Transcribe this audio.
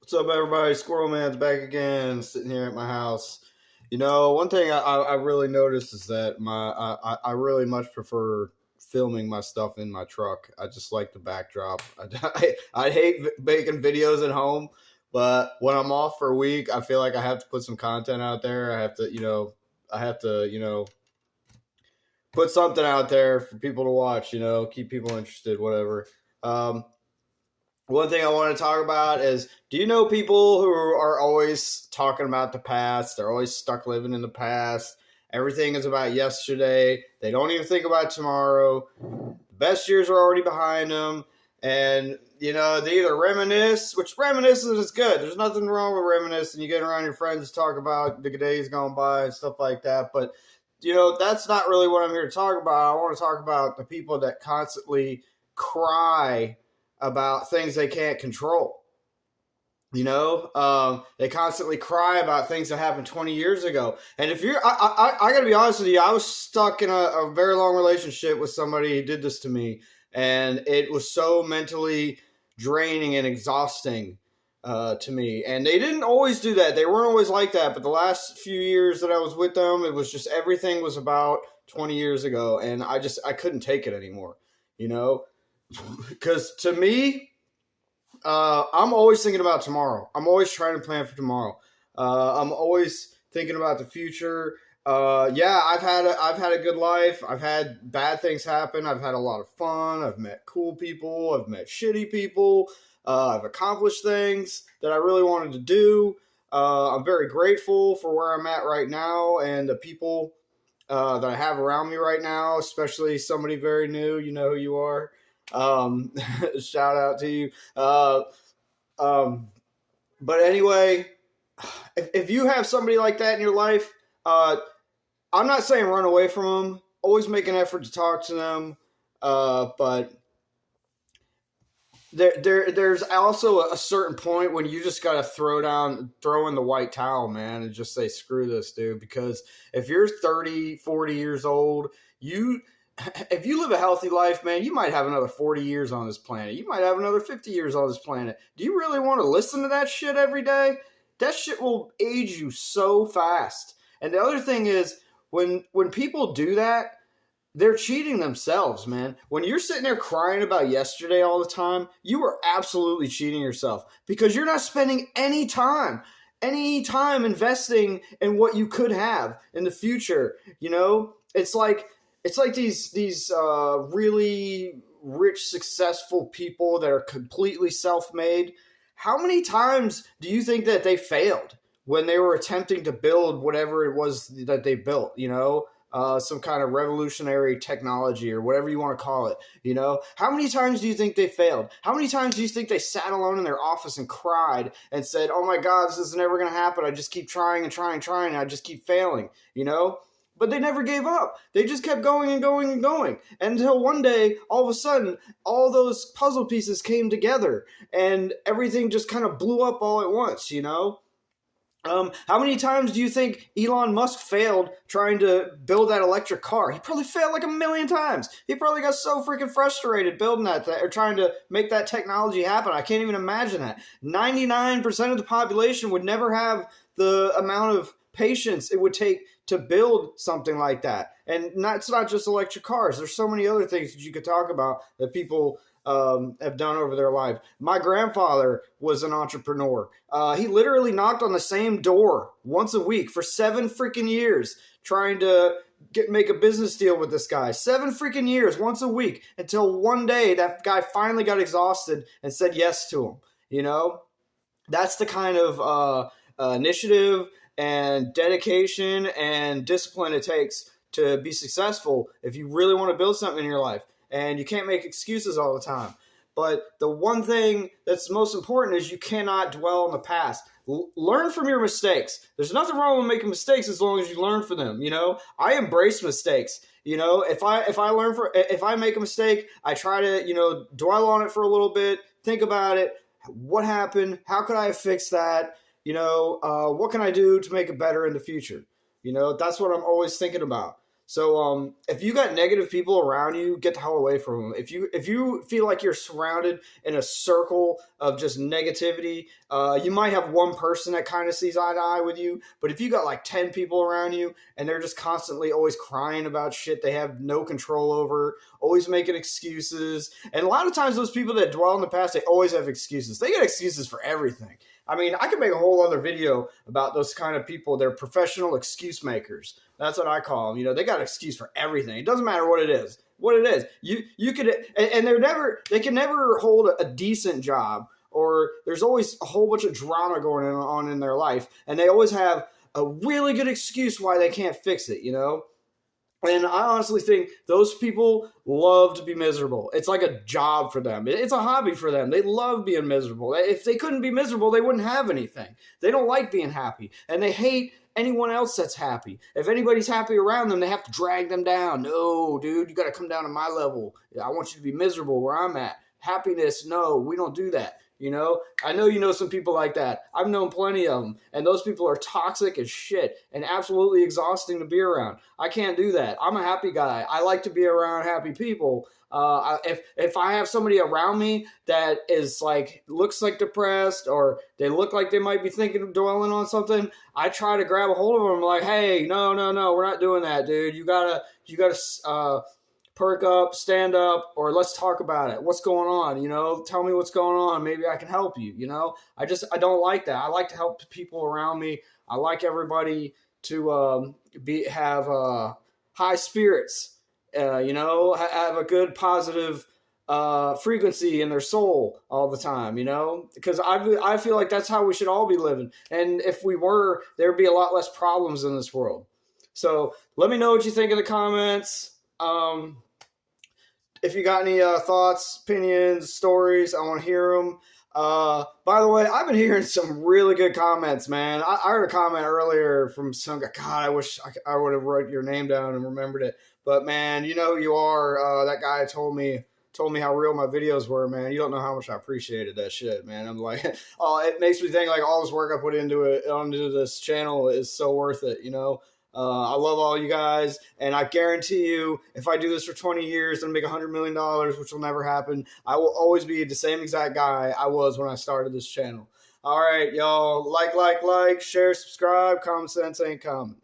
What's up, everybody? Squirrel Man's back again, sitting here at my house. One thing I really noticed is that I really much prefer filming my stuff in my truck. I just like the backdrop. I hate making videos at home, but when I'm off for a week, I feel like I have to put some content out there. I have to, put something out there for people to watch. Keep people interested, whatever. Um, One thing I want to talk about is, do you know people who are always talking about the past? They're always stuck living in the past. Everything is about yesterday. They don't even think about tomorrow. The best years are already behind them. And, they either reminisce, which reminiscence is good. There's nothing wrong with reminiscing. You get around your friends, talk about the days gone by and stuff like that. But, that's not really what I'm here to talk about. I want to talk about the people that constantly cry about things they can't control. They constantly cry about things that happened 20 years ago. And if you're, I got to be honest with you, I was stuck in a very long relationship with somebody who did this to me. And it was so mentally draining and exhausting to me. And they didn't always do that. They weren't always like that. But the last few years that I was with them, it was just everything was about 20 years ago. And I couldn't take it anymore, because to me, I'm always thinking about tomorrow. I'm always trying to plan for tomorrow. I'm always thinking about the future. I've had a good life. I've had bad things happen. I've had a lot of fun. I've met cool people. I've met shitty people. I've accomplished things that I really wanted to do. I'm very grateful for where I'm at right now and the people that I have around me right now, especially somebody very new. You know who you are. Shout out to you. But anyway, if you have somebody like that in your life, I'm not saying run away from them. Always make an effort to talk to them. But there's also a certain point when you just got to throw in the white towel, man, and just say, screw this, dude. Because if you're 30, 40 years old, if you live a healthy life, man, you might have another 40 years on this planet. You might have another 50 years on this planet. Do you really want to listen to that shit every day? That shit will age you so fast. And the other thing is, when people do that, they're cheating themselves, man. When you're sitting there crying about yesterday all the time, you are absolutely cheating yourself, because you're not spending any time investing in what you could have in the future. It's like these really rich, successful people that are completely self-made. How many times do you think that they failed when they were attempting to build whatever it was that they built? Some kind of revolutionary technology or whatever you want to call it. How many times do you think they failed? How many times do you think they sat alone in their office and cried and said, "Oh my God, this is never going to happen. I just keep trying and trying and trying, and I just keep failing." But they never gave up. They just kept going and going and going until one day, all of a sudden, all those puzzle pieces came together and everything just kind of blew up all at once, How many times do you think Elon Musk failed trying to build that electric car? He probably failed like 1,000,000 times. He probably got so freaking frustrated building that or trying to make that technology happen. I can't even imagine that. 99% of the population would never have the amount of patience it would take to build something like that. And it's not just electric cars. There's so many other things that you could talk about that people have done over their life. My grandfather was an entrepreneur. He literally knocked on the same door once a week for 7 freaking years, trying to make a business deal with this guy. 7 freaking years, once a week, until one day that guy finally got exhausted and said yes to him. That's the kind of initiative and dedication and discipline it takes to be successful if you really want to build something in your life. And you can't make excuses all the time. But the one thing that's most important is you cannot dwell on the past. Learn from your mistakes. There's nothing wrong with making mistakes as long as you learn from them. I embrace mistakes. If I make a mistake, I try to, dwell on it for a little bit, think about it. What happened? How could I have fixed that? What can I do to make it better in the future? That's what I'm always thinking about. So if you got negative people around you, get the hell away from them. If you feel like you're surrounded in a circle of just negativity, you might have one person that kind of sees eye to eye with you. But if you got like 10 people around you and they're just constantly always crying about shit they have no control over, always making excuses, and a lot of times those people that dwell in the past, they always have excuses. They got excuses for everything. I mean, I could make a whole other video about those kind of people. They're professional excuse makers. That's what I call them. You know, they got an excuse for everything. It doesn't matter what it is. What it is, you could, and they can never hold a decent job, or there's always a whole bunch of drama going on in their life, and they always have a really good excuse why they can't fix it. You know. And I honestly think those people love to be miserable. It's like a job for them. It's a hobby for them. They love being miserable. If they couldn't be miserable, they wouldn't have anything. They don't like being happy. And they hate anyone else that's happy. If anybody's happy around them, they have to drag them down. No, dude, you got to come down to my level. I want you to be miserable where I'm at. Happiness, no, we don't do that. You know, I know you know some people like that. I've known plenty of them, and those people are toxic as shit and absolutely exhausting to be around. I can't do that. I'm a happy guy. I like to be around happy people. If I have somebody around me that is like looks like depressed, or they look like they might be thinking of dwelling on something, I try to grab a hold of them. Like, hey, no, we're not doing that, dude. You gotta perk up, stand up, or let's talk about it. What's going on? You know, tell me what's going on. Maybe I can help you. You know, I don't like that. I like to help people around me. I like everybody to have high spirits. You know, have a good positive frequency in their soul all the time. You know, because I feel like that's how we should all be living. And if we were, there'd be a lot less problems in this world. So let me know what you think in the comments. If you got any thoughts, opinions, stories, I want to hear them. By the way, I've been hearing some really good comments, man. I heard a comment earlier from some guy. God, I wish I would have wrote your name down and remembered it. But man, you know who you are. That guy told me how real my videos were, man. You don't know how much I appreciated that shit, man. I'm like, oh, it makes me think like all this work I put onto this channel is so worth it, you know. I love all you guys, and I guarantee you, if I do this for 20 years and make $100 million, which will never happen, I will always be the same exact guy I was when I started this channel. All right, y'all, like, share, subscribe, common sense ain't common.